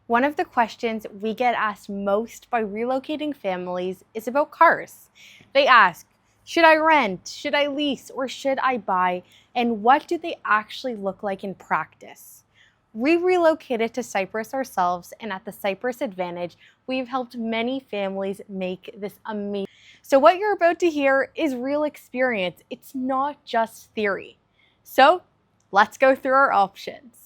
One of the questions we get asked most by relocating families is about cars. They ask, should I rent, should I lease, or should I buy? And what do they actually look like in practice? We relocated to Cyprus ourselves, and at the Cyprus Advantage, we've helped many families make this amazing. So what you're about to hear is real experience. It's not just theory. So let's go through our options.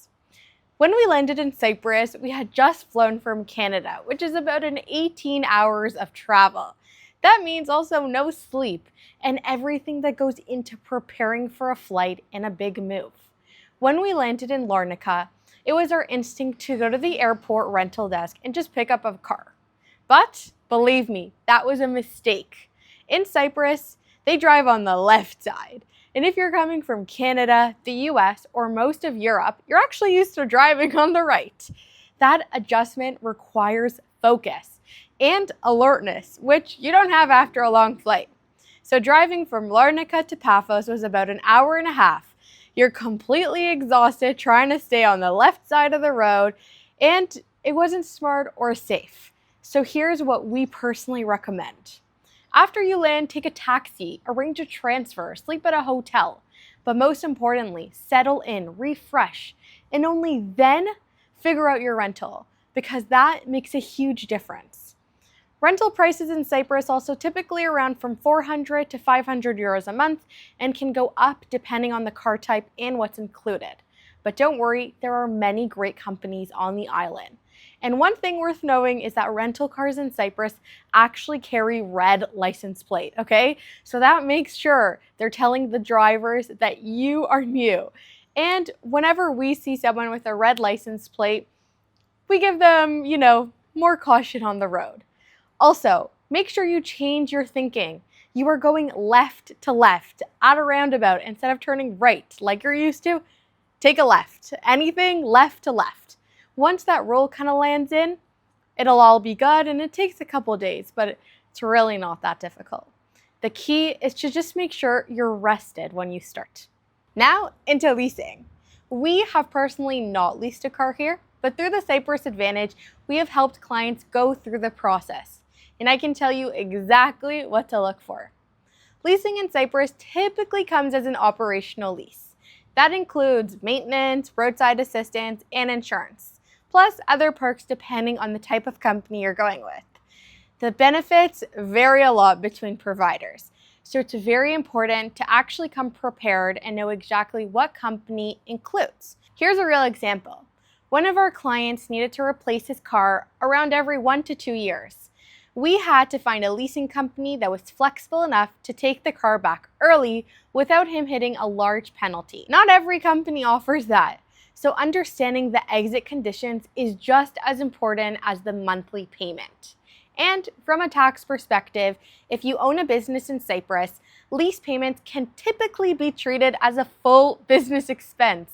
When we landed in Cyprus, we had just flown from Canada, which is about 18 hours of travel. That means also no sleep and everything that goes into preparing for a flight and a big move. When we landed in Larnaca, it was our instinct to go to the airport rental desk and just pick up a car. But believe me, that was a mistake. In Cyprus, they drive on the left side. And if you're coming from Canada, the US, or most of Europe, you're actually used to driving on the right. That adjustment requires focus and alertness, which you don't have after a long flight. So driving from Larnaca to Paphos was about an hour and a half. You're completely exhausted trying to stay on the left side of the road, and it wasn't smart or safe. So here's what we personally recommend. After you land, take a taxi, arrange a transfer, sleep at a hotel. But most importantly, settle in, refresh, and only then figure out your rental, because that makes a huge difference. Rental prices in Cyprus also typically around from 400 to 500 euros a month and can go up depending on the car type and what's included. But don't worry, there are many great companies on the island. And one thing worth knowing is that rental cars in Cyprus actually carry red license plate, okay? So that makes sure they're telling the drivers that you are new. And whenever we see someone with a red license plate, we give them, more caution on the road. Also, make sure you change your thinking. You are going left to left at a roundabout instead of turning right like you're used to. Take a left. Anything left to left. Once that roll kind of lands in, it'll all be good, and it takes a couple days, but it's really not that difficult. The key is to just make sure you're rested when you start. Now into leasing. We have personally not leased a car here, but through the Cyprus Advantage, we have helped clients go through the process, and I can tell you exactly what to look for. Leasing in Cyprus typically comes as an operational lease. That includes maintenance, roadside assistance, and insurance, plus other perks depending on the type of company you're going with. The benefits vary a lot between providers, so it's very important to actually come prepared and know exactly what company includes. Here's a real example. One of our clients needed to replace his car around every 1 to 2 years. We had to find a leasing company that was flexible enough to take the car back early without him hitting a large penalty. Not every company offers that. So understanding the exit conditions is just as important as the monthly payment. And from a tax perspective, if you own a business in Cyprus, lease payments can typically be treated as a full business expense.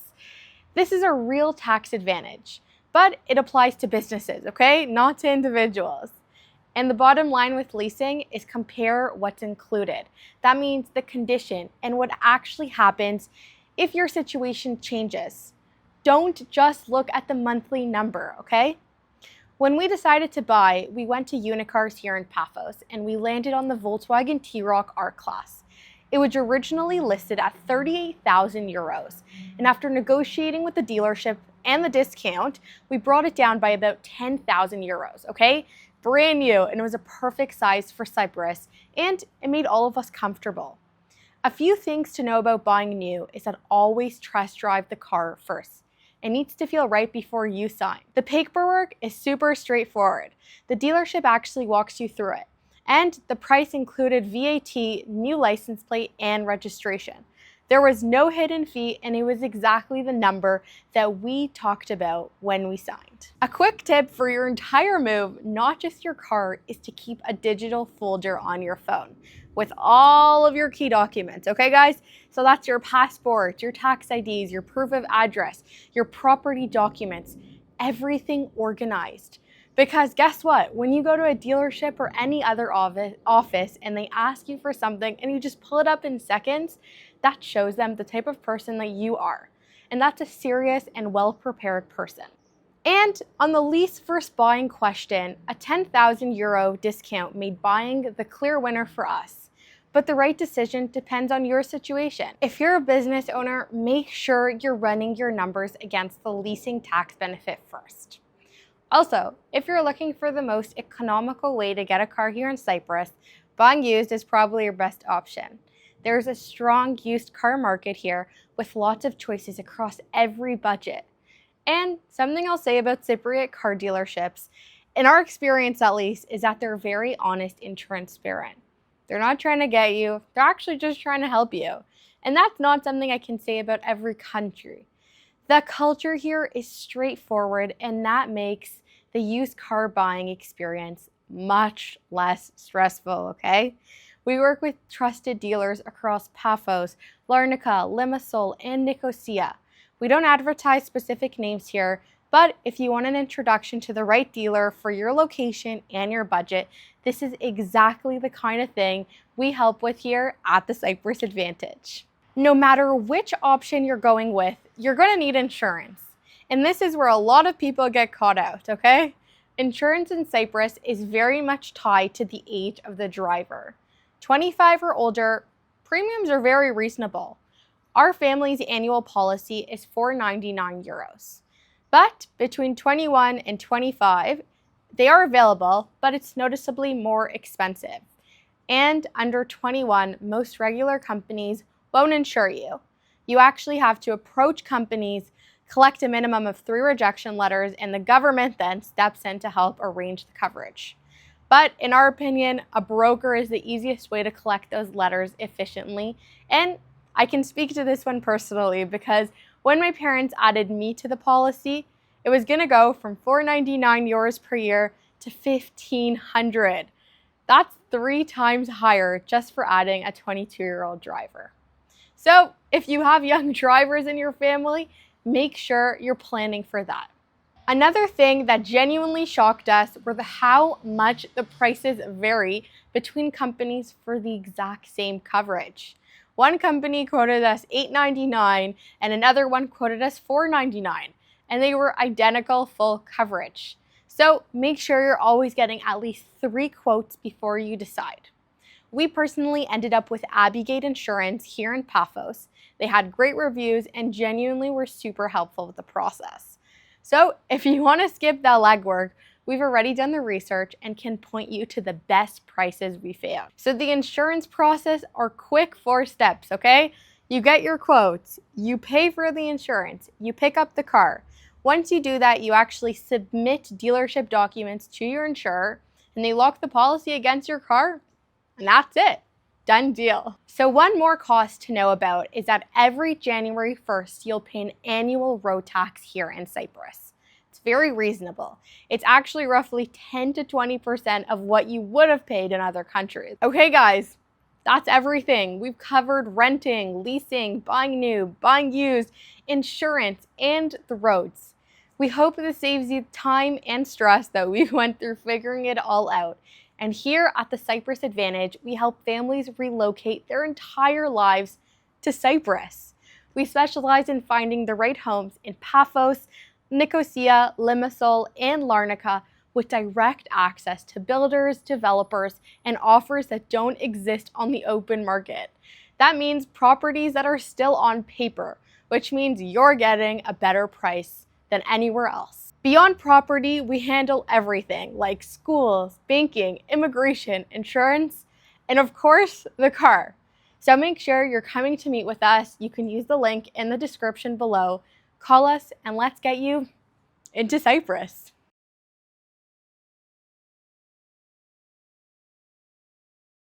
This is a real tax advantage, but it applies to businesses, okay? Not to individuals. And the bottom line with leasing is compare what's included. That means the condition and what actually happens if your situation changes. Don't just look at the monthly number, okay? When we decided to buy, we went to Unicars here in Paphos and we landed on the Volkswagen T-Roc R-Class. It was originally listed at 38,000 euros. And after negotiating with the dealership and the discount, we brought it down by about 10,000 euros, okay? Brand new, and it was a perfect size for Cyprus, and it made all of us comfortable. A few things to know about buying new is that always test drive the car first. It needs to feel right before you sign. The paperwork is super straightforward. The dealership actually walks you through it. And the price included VAT, new license plate, and registration. There was no hidden fee, and it was exactly the number that we talked about when we signed. A quick tip for your entire move, not just your car, is to keep a digital folder on your phone with all of your key documents, okay guys? So that's your passport, your tax IDs, your proof of address, your property documents, everything organized. Because guess what? When you go to a dealership or any other office and they ask you for something and you just pull it up in seconds, that shows them the type of person that you are. And that's a serious and well-prepared person. And on the lease versus buying question, a €10,000 discount made buying the clear winner for us. But the right decision depends on your situation. If you're a business owner, make sure you're running your numbers against the leasing tax benefit first. Also, if you're looking for the most economical way to get a car here in Cyprus, buying used is probably your best option. There's a strong used car market here with lots of choices across every budget. And something I'll say about Cypriot car dealerships, in our experience at least, is that they're very honest and transparent. They're not trying to get you, they're actually just trying to help you. And that's not something I can say about every country. The culture here is straightforward, and that makes the used car buying experience much less stressful, okay? We work with trusted dealers across Paphos, Larnaca, Limassol, and Nicosia. We don't advertise specific names here, but if you want an introduction to the right dealer for your location and your budget, this is exactly the kind of thing we help with here at the Cyprus Advantage. No matter which option you're going with, you're going to need insurance. And this is where a lot of people get caught out, okay? Insurance in Cyprus is very much tied to the age of the driver. 25 or older, premiums are very reasonable. Our family's annual policy is €499. But between 21 and 25, they are available, but it's noticeably more expensive. And under 21, most regular companies won't insure you. You actually have to approach companies, collect a minimum of 3 rejection letters, and the government then steps in to help arrange the coverage. But in our opinion, a broker is the easiest way to collect those letters efficiently. And I can speak to this one personally because when my parents added me to the policy, it was going to go from €499 per year to €1,500. That's 3 times higher just for adding a 22-year-old driver. So if you have young drivers in your family, make sure you're planning for that. Another thing that genuinely shocked us were how much the prices vary between companies for the exact same coverage. One company quoted us $899 and another one quoted us $499, and they were identical full coverage. So make sure you're always getting at least 3 quotes before you decide. We personally ended up with Abigate Insurance here in Paphos. They had great reviews and genuinely were super helpful with the process. So if you want to skip that legwork, we've already done the research and can point you to the best prices we found. So the insurance process are quick 4 steps, okay? You get your quotes, you pay for the insurance, you pick up the car. Once you do that, you actually submit dealership documents to your insurer and they lock the policy against your car, and that's it. Done deal. So one more cost to know about is that every January 1st, you'll pay an annual road tax here in Cyprus. It's very reasonable. It's actually roughly 10 to 20% of what you would have paid in other countries. Okay guys, that's everything. We've covered renting, leasing, buying new, buying used, insurance, and the roads. We hope this saves you time and stress that we went through figuring it all out. And here at the Cyprus Advantage, we help families relocate their entire lives to Cyprus. We specialize in finding the right homes in Paphos, Nicosia, Limassol, and Larnaca with direct access to builders, developers, and offers that don't exist on the open market. That means properties that are still on paper, which means you're getting a better price than anywhere else. Beyond property, we handle everything like schools, banking, immigration, insurance, and of course, the car. So make sure you're coming to meet with us. You can use the link in the description below. Call us and let's get you into Cyprus.